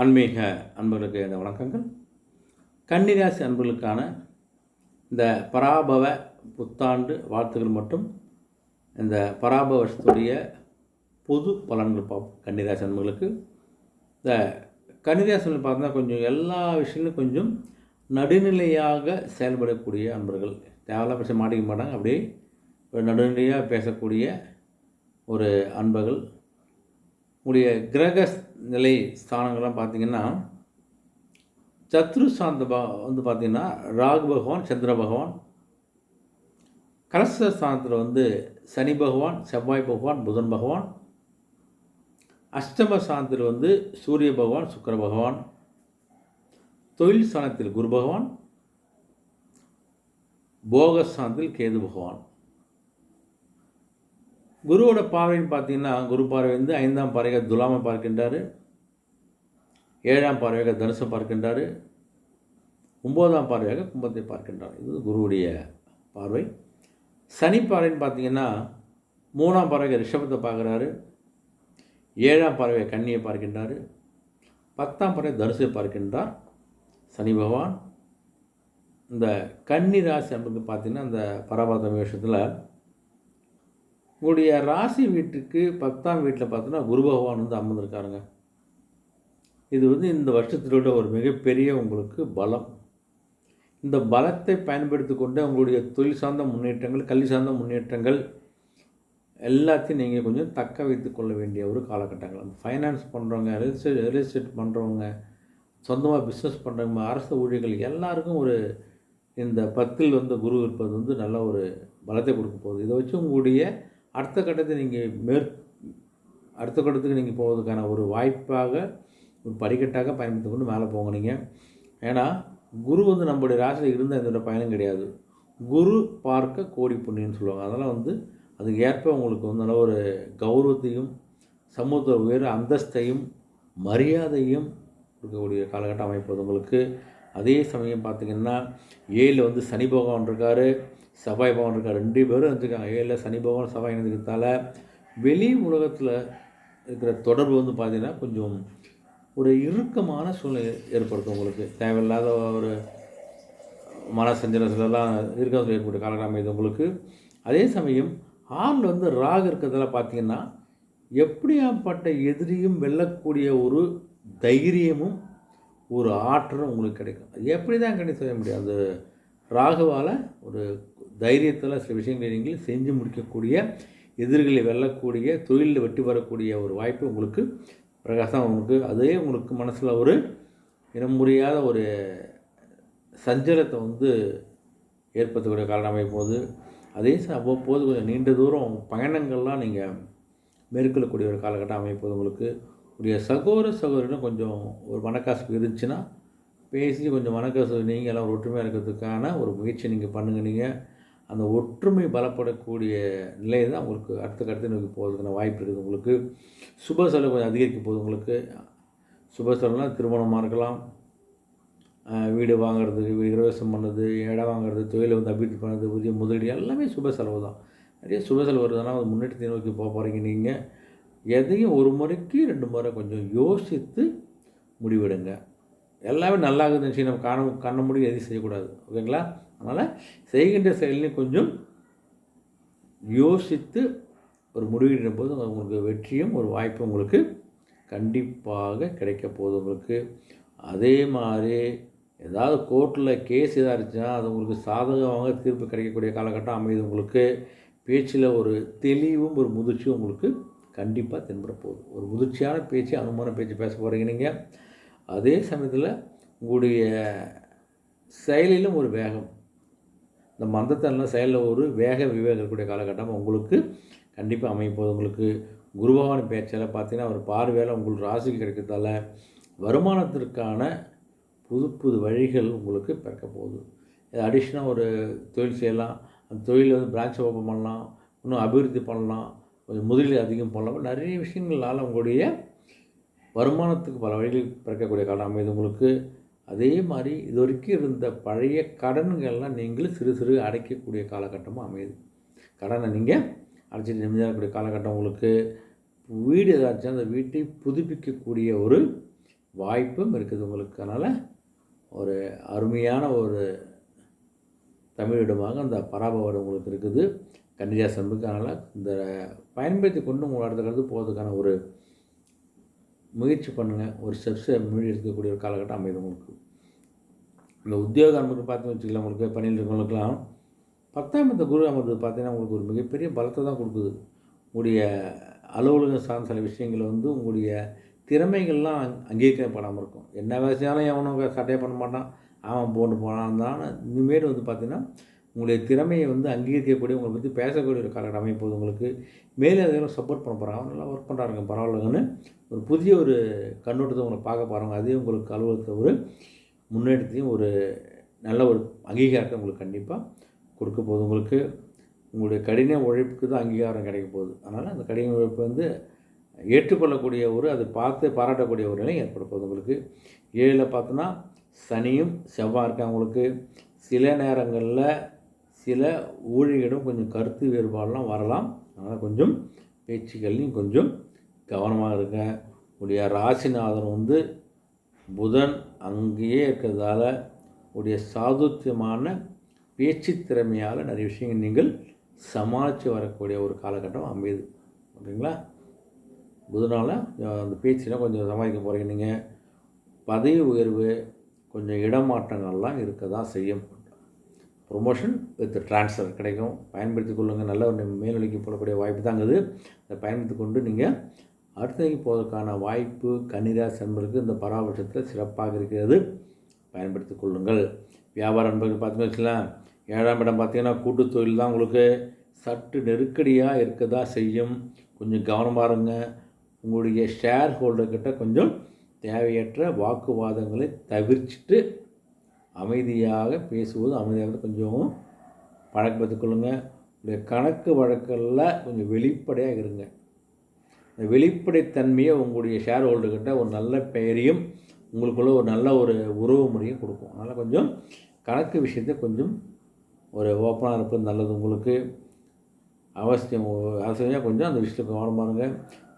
ஆன்மீக அன்பர்களுக்கு இந்த வணக்கங்கள். கன்னிராசி அன்பர்களுக்கான இந்த பராபவ புத்தாண்டு வாழ்த்துக்கள் மற்றும் இந்த பராபவ வருஷத்துடைய பொது பலன்கள் பார்ப்போம். கன்னிராசி அன்பர்களுக்கு இந்த கன்னிராசி பார்த்தா கொஞ்சம் எல்லா விஷயங்களும் கொஞ்சம் நடுநிலையாக செயல்படக்கூடிய அன்பர்கள். தேவையில்லாம் பேச மாட்டிக்க மாட்டாங்க. அப்படியே ஒரு நடுநிலையாக பேசக்கூடிய ஒரு அன்பர்கள். உடைய கிரக நிலை ஸ்தானங்கள்லாம் பார்த்திங்கன்னா சத்ரு சாந்த வந்து பார்த்திங்கன்னா ராகு பகவான், சந்திர பகவான். கலச ஸ்தானத்தில் சனி பகவான், செவ்வாய் பகவான், புதன் பகவான். அஷ்டம ஸ்தானத்தில் சூரிய பகவான், சுக்கிர பகவான். தொழில் ஸ்தானத்தில் குரு பகவான். போகஸ்தானத்தில் கேது பகவான். குருவோட பார்வைன்னு பார்த்தீங்கன்னா குரு பார்வை 5ஆம் பார்வையாக துலாமை பார்க்கின்றார், 7ஆம் பார்வையாக தனுசை பார்க்கின்றார், 9ஆம் பார்வையாக கும்பத்தை பார்க்கின்றார். இது குருவுடைய பார்வை. சனி பார்வைன்னு பார்த்தீங்கன்னா 3ஆம் பார்வையாக ரிஷபத்தை பார்க்குறாரு, 7ஆம் பார்வையாக கன்னியை பார்க்கின்றார், 10ஆம் பார்வை தனுசை பார்க்கின்றார் சனி பகவான். இந்த கன்னி ராசி அப்படின்னு பார்த்தீங்கன்னா இந்த பராபவ விஷயத்தில் உங்களுடைய ராசி வீட்டுக்கு 10ஆம் வீட்டில் பார்த்தோன்னா குரு பகவான் அமர்ந்திருக்காருங்க. இது இந்த வருஷத்திலோட ஒரு மிகப்பெரிய உங்களுக்கு பலம். இந்த பலத்தை பயன்படுத்தி கொண்டு உங்களுடைய தொழில் சார்ந்த முன்னேற்றங்கள், கல்வி சார்ந்த முன்னேற்றங்கள் எல்லாத்தையும் நீங்கள் கொஞ்சம் தக்க வைத்து கொள்ள வேண்டிய ஒரு காலகட்டங்கள். அந்த ஃபைனான்ஸ் பண்ணுறவங்க, ரியல் எஸ்டேட் பண்ணுறவங்க, சொந்தமாக பிஸ்னஸ் பண்ணுறவங்க, அரசு ஊழியர்கள் எல்லாருக்கும் ஒரு இந்த 10ல் குரு இருப்பது நல்ல ஒரு பலத்தை கொடுக்க போகுது. இதை வச்சு உங்களுடைய அடுத்த கட்டத்தை நீங்கள் அடுத்த கட்டத்துக்கு நீங்கள் போவதுக்கான ஒரு வாய்ப்பாக, ஒரு படிக்கட்டாக பயன்படுத்தி கொண்டு மேலே போங்க நீங்கள். ஏன்னா குரு நம்மளுடைய ராசியில் இருந்தால் இதோட பயணம் கிடையாது. குரு பார்க்க கோடி புண்ணியன்னு சொல்லுவாங்க. அதனால் அதுக்கு ஏற்ப உங்களுக்கு நல்ல ஒரு கௌரவத்தையும், சமூகத்தில் உயர் அந்தஸ்தையும், மரியாதையும் இருக்கக்கூடிய காலகட்டம் அமைப்பது உங்களுக்கு. அதே சமயம் பார்த்திங்கன்னா 7 சனி பகவான் இருக்கார், செவ்வாய் பகவான் இருக்கார். 2 பேரும் இருந்துருக்காங்க. 7 சனி பகவான் செவ்வாய் இருந்துக்கிறதால வெளி உலகத்தில் இருக்கிற தொடர்பு பார்த்திங்கன்னா கொஞ்சம் ஒரு இறுக்கமான சூழ்நிலை ஏற்படுத்தும். உங்களுக்கு தேவையில்லாத ஒரு மன சஞ்சலத்திலலாம் இருக்க ஏற்பட்ட காலகட்டம் அமைது உங்களுக்கு. அதே சமயம் 6ல் ராகு இருக்கிறதால பார்த்திங்கன்னா எப்படியாப்பட்ட எதிரியும் வெல்லக்கூடிய ஒரு தைரியமும் ஒரு ஆற்றலும் உங்களுக்கு கிடைக்கும். அது எப்படி தான் கண்டிப்பாக செய்ய முடியாது. ராகுவால் ஒரு தைரியத்தில் சில விஷயங்களை நீங்கள் செஞ்சு முடிக்கக்கூடிய, எதிர்களை வெல்லக்கூடிய, தொழிலில் வெற்றி பெறக்கூடிய ஒரு வாய்ப்பு உங்களுக்கு பிரகாசம் உங்களுக்கு. அதே உங்களுக்கு மனசில் ஒரு இனம் முடியாத ஒரு சஞ்சலத்தை ஏற்படுத்தக்கூடிய காரணம் அமைப்போது. அதே அவ்வப்போது கொஞ்சம் நீண்ட தூரம் பயணங்கள்லாம் நீங்கள் மேற்கொள்ளக்கூடிய ஒரு காலகட்டம் அமைப்போது உங்களுக்கு. உடைய சகோதரிடம் கொஞ்சம் ஒரு மனக்காசு இருந்துச்சுன்னா பேசி கொஞ்சம் மனக்காசு நீங்கள் எல்லாம் ஒற்றுமையாக இருக்கிறதுக்கான ஒரு முயற்சி நீங்கள் பண்ணுங்கள். நீங்கள் அந்த ஒற்றுமை பலப்படக்கூடிய நிலையை தான் உங்களுக்கு அடுத்த நோக்கி போகிறதுக்கான வாய்ப்பு இருக்குது உங்களுக்கு. சுப செலவு கொஞ்சம் அதிகரிக்க போகுது உங்களுக்கு. சுப செலவுலாம் திருமணமாக இருக்கலாம், வீடு வாங்குறது, கிரகவாசம் பண்ணுறது, இடம் வாங்குறது, தொழிலை அபிவிருத்தி பண்ணுறது, புதிய முதலீடு எல்லாமே சுப செலவு தான். நிறைய சுப செலவு வருதுன்னா அது முன்னேற்றத்தை நோக்கி போக போகிறீங்க. நீங்கள் எதையும் ஒரு முறைக்கு 2 முறை கொஞ்சம் யோசித்து முடிவெடுங்க. எல்லாமே நல்லாகுதுன்னு நினச்சி நம்ம கண்ண முடியும் எதையும் செய்யக்கூடாது. ஓகேங்களா? அதனால் செய்கின்ற செயலையும் கொஞ்சம் யோசித்து ஒரு முடிவெடுக்கிற போது உங்களுக்கு வெற்றியும் ஒரு வாய்ப்பும் உங்களுக்கு கண்டிப்பாக கிடைக்க போகுது உங்களுக்கு. அதே மாதிரி ஏதாவது கோர்ட்டில் கேஸ் எதாவது இருந்துச்சுன்னா அது உங்களுக்கு சாதகமாக தீர்ப்பு கிடைக்கக்கூடிய காலகட்டம் அமையுது உங்களுக்கு. பேச்சில் ஒரு தெளிவும் ஒரு முதிர்ச்சியும் உங்களுக்கு கண்டிப்பாக தென்பட போகுது. ஒரு முதிர்ச்சியான பேச்சு, அனுமான பேச்சு பேச போகிறீங்க நீங்கள். அதே சமயத்தில் உங்களுடைய செயலிலும் ஒரு வேகம், இந்த மந்தத்தெல்லாம் செயலில் ஒரு விவேகம் இருக்கக்கூடிய காலகட்டம் உங்களுக்கு கண்டிப்பாக அமைப்போது உங்களுக்கு. குருபகவான் பேச்சால் பார்த்தீங்கன்னா அவர் பார்வையால் உங்களுக்கு ராசிக்கு கிடைக்கிறதால வருமானத்திற்கான புது புது வழிகள் உங்களுக்கு பிறக்க போகுது. அடிஷ்னலாக ஒரு தொழில் செய்யலாம், அந்த தொழில் பிரான்ச் ஓப்பன் பண்ணலாம், இன்னும் அபிவிருத்தி பண்ணலாம், கொஞ்சம் முதலீடு அதிகம் பண்ணலாம். நிறைய விஷயங்களால் உங்களுடைய வருமானத்துக்கு பல வழிகள் பிறக்கக்கூடிய காலம் அமைது உங்களுக்கு. அதே மாதிரி இது வரைக்கும் இருந்த பழைய கடன்கள்லாம் நீங்கள் சிறு சிறு அடைக்கக்கூடிய காலகட்டமும் அமையுது. கடனை நீங்கள் அடைச்சிட்டு நிம்மதியாகக்கூடிய காலகட்டம் உங்களுக்கு. வீடு ஏதாச்சும் அந்த வீட்டை புதுப்பிக்கக்கூடிய ஒரு வாய்ப்பும் இருக்குது உங்களுக்கு. அதனால் ஒரு அருமையான ஒரு தமிழிடமாக அந்த பராபவடம் உங்களுக்கு இருக்குது கன்னிராசி நண்பருக்கு. அதனால் இந்த பயன்படுத்தி கொண்டு உங்கள் அடுத்த கருத்து போகிறதுக்கான ஒரு முயற்சி பண்ணுங்கள். ஒரு ஸ்டெப்ஸை முன்னாடி எடுக்கக்கூடிய ஒரு காலகட்டம் அமைது உங்களுக்கு. இந்த உத்தியோக அன்புக்கு பார்த்தீங்கன்னு வச்சுக்கலாம், உங்களுக்கு பணியில் இருக்கிறவங்களுக்கெல்லாம் 10ஆம் இடத்த குரு அமர்ந்தது பார்த்தீங்கன்னா உங்களுக்கு ஒரு மிகப்பெரிய பலத்தை தான் கொடுக்குது. உங்களுடைய அலுவலகம் சார்ந்த சில விஷயங்கள் வந்து உங்களுடைய திறமைகள்லாம் அங்கீகரிக்கப்படாமல் இருக்கும். என்ன விஷயம்னாலும் எவனும் சட்டையை பண்ண மாட்டான், அவன் போட்டு போனான் தான். இனிமேல் வந்து பார்த்திங்கன்னா உங்களுடைய திறமையை வந்து அங்கீகரிக்கக்கூடிய, உங்களை பற்றி பேசக்கூடிய ஒரு காலகட்டம் அமைப்போது உங்களுக்கு. மேலே அதெல்லாம் சப்போர்ட் பண்ண போகிறாங்க, அவன் நல்லா ஒர்க் பண்ணுறாங்க பரவாயில்லங்கன்னு ஒரு புதிய ஒரு கண்ணோட்டத்தை உங்களை பார்க்க போகிறாங்க. அதே உங்களுக்கு அலுவலகத்தை ஒரு முன்னேற்றத்தையும் ஒரு நல்ல ஒரு அங்கீகாரத்தை உங்களுக்கு கண்டிப்பாக கொடுக்க போகுது உங்களுக்கு. உங்களுடைய கடின உழைப்புக்கு தான் அங்கீகாரம் கிடைக்க போகுது. அதனால் அந்த கடின உழைப்பு வந்து ஏற்றுக்கொள்ளக்கூடிய ஒரு அதை பார்த்து பாராட்டக்கூடிய ஒரு நிலை ஏற்பட போகுது உங்களுக்கு. 7ல் பார்த்தோன்னா சனியும் செவ்வாய் இருக்காங்க உங்களுக்கு. சில நேரங்களில் சில ஊழியர்களிடம் கொஞ்சம் கருத்து வேறுபாடெலாம் வரலாம். அதனால் கொஞ்சம் பேச்சுக்கள்லையும் கொஞ்சம் கவனமாக இருங்க. உடைய ராசிநாதன் வந்து புதன் அங்கேயே இருக்கிறதால உடைய சாதுத்தியமான பேச்சு திறமையால் நிறைய விஷயங்கள் நீங்கள் சமாளித்து வரக்கூடிய ஒரு காலகட்டம் அமையுது. ஓகேங்களா? புதனால் அந்த பேச்செலாம் கொஞ்சம் சமாளிக்க போகிறீங்க. நீங்கள் பதவி உயர்வு, கொஞ்சம் இடமாற்றங்கள்லாம் இருக்க தான் செய்யும். ப்ரொமோஷன் வித் ட்ரான்ஸ்ஃபர் கிடைக்கும். பயன்படுத்தி கொள்ளுங்கள். நல்ல ஒரு மேல்நிலைக்கு போடக்கூடிய வாய்ப்பு தாங்குது. அதை பயன்படுத்தி கொண்டு நீங்கள் அடுத்த நிலைக்கு போவதற்கான வாய்ப்பு கன்னிராசி நண்பருக்கு இந்த பராமர்சத்தில் சிறப்பாக இருக்கிறது. பயன்படுத்தி கொள்ளுங்கள். வியாபார நண்பர்கள் பார்த்தீங்கன்னு வச்சுக்கலாம், 7ஆம் இடம் பார்த்தீங்கன்னா கூட்டு தொழில் தான் உங்களுக்கு சற்று நெருக்கடியாக இருக்க தான் செய்யும். கொஞ்சம் கவனமாக இருங்க. உங்களுடைய ஷேர் ஹோல்டர்கிட்ட கொஞ்சம் தேவையற்ற வாக்குவாதங்களை தவிர்த்துட்டு அமைதியாக பேசுவது, அமைதியாக கொஞ்சம் பழக்கப்படுத்திக் கொள்ளுங்கள். உங்களுடைய கணக்கு வழக்கில் கொஞ்சம் வெளிப்படையாக இருங்க. இந்த வெளிப்படைத்தன்மையை உங்களுடைய ஷேர் ஹோல்டர்கிட்ட ஒரு நல்ல பெயரையும் உங்களுக்குள்ள ஒரு நல்ல ஒரு உறவு முறையும் கொடுக்கும். அதனால் கொஞ்சம் கணக்கு விஷயத்தை கொஞ்சம் ஒரு ஓப்பனாக இருப்பது நல்லது உங்களுக்கு. அவசியமாக கொஞ்சம் அந்த விஷயத்தை கவனமாக இருங்க.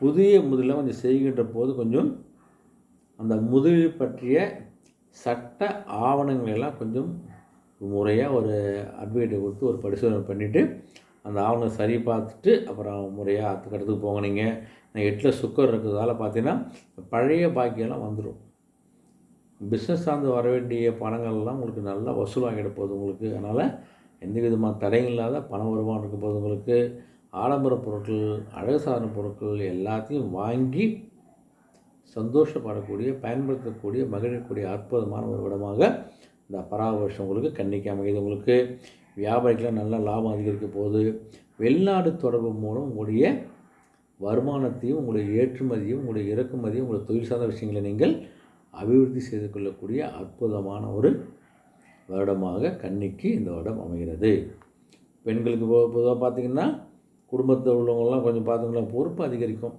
புதிய முதலில் கொஞ்சம் செய்கின்ற போது கொஞ்சம் அந்த முதலீடு பற்றிய சட்ட ஆவணங்கள் எல்லாம் கொஞ்சம் முறையாக ஒரு அட்வைட்டை கொடுத்து ஒரு பரிசோதனை பண்ணிவிட்டு அந்த ஆவணம் சரி பார்த்துட்டு அப்புறம் முறையாக அடுத்த இடத்துக்கு போங்க. நீங்கள் 8ல் சுக்கர் இருக்கிறதால பார்த்தீங்கன்னா பழைய பாக்கியெல்லாம் வந்துடும். பிஸ்னஸ் சார்ந்து வர வேண்டிய பணங்கள்லாம் உங்களுக்கு நல்லா வசூலாகிட போகுது உங்களுக்கு. அதனால் எந்த விதமான தடையும் இல்லாத பண வருமானம் இருக்க போகுது உங்களுக்கு. ஆடம்பர பொருட்கள், அழகு சாதன பொருட்கள் எல்லாத்தையும் வாங்கி சந்தோஷப்படக்கூடிய, பயன்படுத்தக்கூடிய, மகிழக்கூடிய அற்புதமான ஒரு இடமாக இந்த பராமரிஷம் உங்களுக்கு கன்னிக்கு அமைகிறது. உங்களுக்கு வியாபாரிக்கெலாம் நல்ல லாபம் அதிகரிக்க போகுது. வெளிநாடு தொடர்பு மூலம் உங்களுடைய வருமானத்தையும், உங்களுடைய ஏற்றுமதியும், உங்களுடைய இறக்குமதியும், உங்களுடைய தொழில் சார்ந்த விஷயங்களை நீங்கள் அபிவிருத்தி செய்து கொள்ளக்கூடிய அற்புதமான ஒரு வருடமாக கன்னிக்கு இந்த வருடம் அமைகிறது. பெண்களுக்கு பொதுவாக பார்த்திங்கன்னா குடும்பத்தில் உள்ளவங்களாம் கொஞ்சம் பார்த்திங்கன்னா பொறுப்பு அதிகரிக்கும்.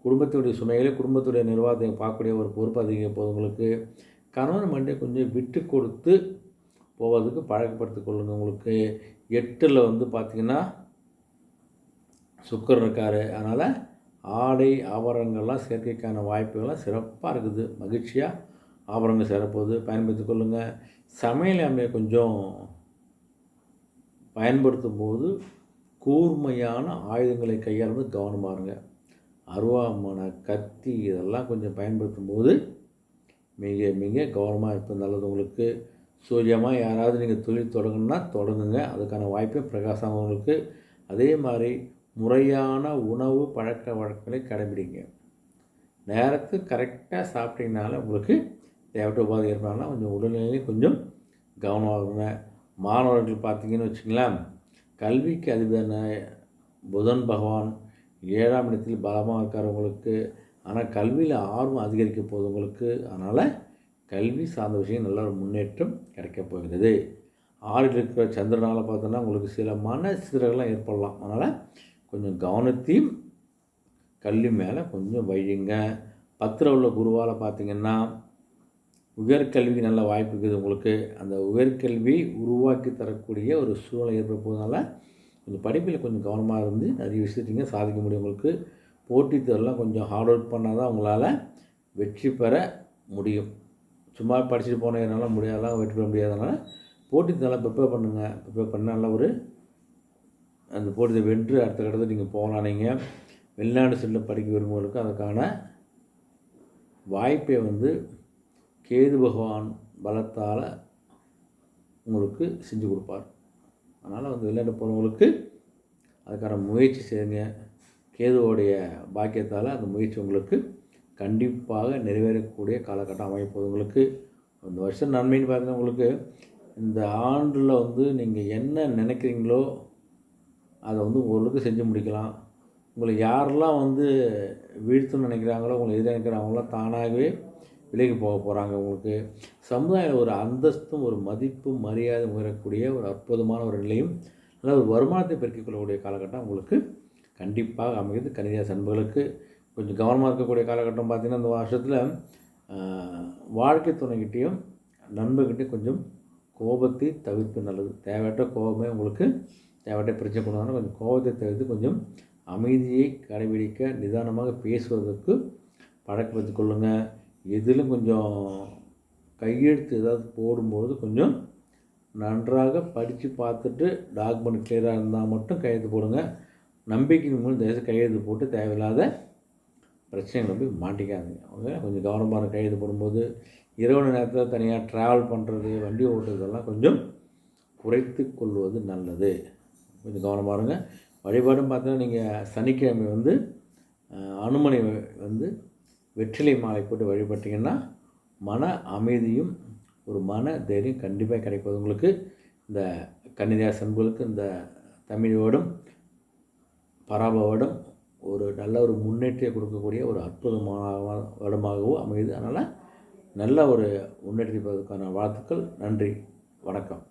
குடும்பத்துடைய சுமைகளை, குடும்பத்துடைய நிர்வாகத்தை பார்க்கக்கூடிய ஒரு பொறுப்பு அதிகரிக்க போகுது. கணவன் மண்டே கொஞ்சம் விட்டு கொடுத்து போவதுக்கு பழக்கப்படுத்தி கொள்ளுங்கள். உங்களுக்கு 8ல் வந்து பார்த்திங்கன்னா சுக்கரன் இருக்கார். அதனால் ஆடை ஆபரணங்கள்லாம் சேர்க்கைக்கான வாய்ப்புகள்லாம் சிறப்பாக இருக்குது. மகிழ்ச்சியாக ஆபரணங்கள் சேரப்போகுது. பயன்படுத்தி கொள்ளுங்கள். சமையல் அமையை கொஞ்சம் பயன்படுத்தும் போது கூர்மையான ஆயுதங்களை கையாளும்போது கவனமாக இருங்க. அருவாமனை, கத்தி இதெல்லாம் கொஞ்சம் பயன்படுத்தும் போது மிக மிக கவனமாக இருப்பது நல்லது உங்களுக்கு. சூரியமாக யாராவது நீங்கள் தொழில் தொடங்கணுன்னா தொடங்குங்க. அதுக்கான வாய்ப்பே பிரகாசமாக உங்களுக்கு. அதே மாதிரி முறையான உணவு பழக்க வழக்கங்களை கடைபிடிங்க. நேரத்துக்கு கரெக்டாக சாப்பிட்டீங்கனால உங்களுக்கு தேவையற்ற உபாதை ஏற்படாமல் கொஞ்சம் உடல்நிலையும் கொஞ்சம் கவனமாகுங்க. மாணவர்கள் பார்த்தீங்கன்னு வச்சுங்களேன், கல்விக்கு அதிபரான புதன் பகவான் 7ஆம் இடத்தில் பலமாக இருக்கார் உங்களுக்கு. ஆனால் கல்வியில் ஆர்வம் அதிகரிக்க போகுது உங்களுக்கு. அதனால் கல்வி சார்ந்த விஷயம் நல்ல ஒரு முன்னேற்றம் கிடைக்கப் போகிறது. 6ல் இருக்கிற சந்திரனால் பார்த்தோன்னா உங்களுக்கு சில மன சிதறல்கள்லாம் ஏற்படலாம். அதனால் கொஞ்சம் கவனத்தையும் கல்வி மேலே கொஞ்சம் வையுங்க. 10ல் உள்ள குருவால் பார்த்திங்கன்னா உயர்கல்விக்கு நல்ல வாய்ப்பு இருக்குது உங்களுக்கு. அந்த உயர்கல்வி உருவாக்கி தரக்கூடிய ஒரு சூழ்நிலை ஏற்பட போவதனால கொஞ்சம் படிப்பில் கொஞ்சம் கவனமாக இருந்து நிறைய விஷயத்தையும் சாதிக்க முடியும் உங்களுக்கு. போட்டித் தேர்வுலாம் கொஞ்சம் ஹார்ட் ஒர்க் பண்ணால் தான் உங்களால் வெற்றி பெற முடியும். சும்மா படிச்சுட்டு போன என்னால் முடியாதெல்லாம் வெற்றி பெற முடியாதனால போட்டிக்கு நல்லா ப்ரிப்பேர் பண்ணுங்கள். ப்ரிப்பேர் பண்ண நல்லா ஒரு அந்த போட்டியை வென்று அடுத்த கட்டத்தில் நீங்கள் போகலாம். நீங்கள் வெளிநாடு சென்று படிக்க விரும்புவதற்கு அதுக்கான வாய்ப்பை கேது பகவான் பலத்தால் உங்களுக்கு செஞ்சு கொடுப்பார். அதனால் வெளிநாடு போகிறவங்களுக்கு அதுக்கான முயற்சி செய்யுங்க. கேதுவோடைய பாக்கியத்தால் அந்த முயற்சி உங்களுக்கு கண்டிப்பாக நிறைவேறக்கூடிய காலகட்டம் அமைப்போது. உங்களுக்கு இந்த வருஷம் நன்மைன்னு பார்த்தீங்கன்னா உங்களுக்கு இந்த ஆண்டில் நீங்கள் என்ன நினைக்கிறீங்களோ அதை ஓரளவுக்கு செஞ்சு முடிக்கலாம். உங்களை யாரெல்லாம் வீழ்த்தணும்னு நினைக்கிறாங்களோ, உங்களை எதிராக நினைக்கிறாங்களோ தானாகவே விலகி போக போகிறாங்க. உங்களுக்கு சமுதாயம் ஒரு அந்தஸ்தும் ஒரு மதிப்பும் மரியாதை உயரக்கூடிய ஒரு அற்புதமான ஒரு நிலையும் நல்ல ஒரு வருமானத்தை பெருக்கிக் கொள்ளக்கூடிய காலகட்டம் உங்களுக்கு கண்டிப்பாக அமைகிறது. கன்னிராசி அன்பர்களுக்கு கொஞ்சம் கவனமாக இருக்கக்கூடிய காலகட்டம் பார்த்திங்கன்னா இந்த வருஷத்தில் வாழ்க்கை துணைக்கிட்டேயும் நண்பர்கிட்டையும் கொஞ்சம் கோபத்தை தவிர்ப்பு நல்லது. தேவையற்ற கோபமே உங்களுக்கு தேவையற்ற பிரச்சனை கொண்டு வந்தாலும் கொஞ்சம் கோபத்தை தவிர்த்து கொஞ்சம் அமைதியை கடைபிடிக்க நிதானமாக பேசுவதற்கு பழக்கப்படுத்தி கொள்ளுங்கள். எதிலும் கொஞ்சம் கையெழுத்து ஏதாவது போடும்பொழுது கொஞ்சம் நன்றாக படித்து பார்த்துட்டு டாக்குமெண்ட் கிளியராக இருந்தால் மட்டும் கையெழுத்து போடுங்க. நம்பிக்கையின் மூலம் தயவுசெய்து கையெழுத்து போட்டு தேவையில்லாத பிரச்சனைகளை மாட்டிக்காதீங்க. அவங்க கொஞ்சம் கவனமாக கையெழுத்து போடும்போது இரவு நேரத்தில் தனியாக ட்ராவல் பண்ணுறது, வண்டி ஓட்டுறதெல்லாம் கொஞ்சம் குறைத்து கொள்வது நல்லது. கொஞ்சம் கவனமாக இருங்க. வழிபாடும் பார்த்தீங்கன்னா நீங்கள் சனிக்கிழமை அனுமனை வெற்றிலை மாலை போட்டு வழிபட்டிங்கன்னா மன அமைதியும் ஒரு மன தைரியம் கண்டிப்பாக கிடைப்பது. உங்களுக்கு இந்த கன்னிராசி அன்பர்களுக்கு இந்த தமிழ் வருடம் பராப வருடம் ஒரு நல்ல ஒரு முன்னேற்றத்தை கொடுக்கக்கூடிய ஒரு அற்புதமான வருடமாகவும் அமையுது. அதனால் நல்ல ஒரு முன்னேற்றத்துக்கான வாழ்த்துக்கள். நன்றி, வணக்கம்.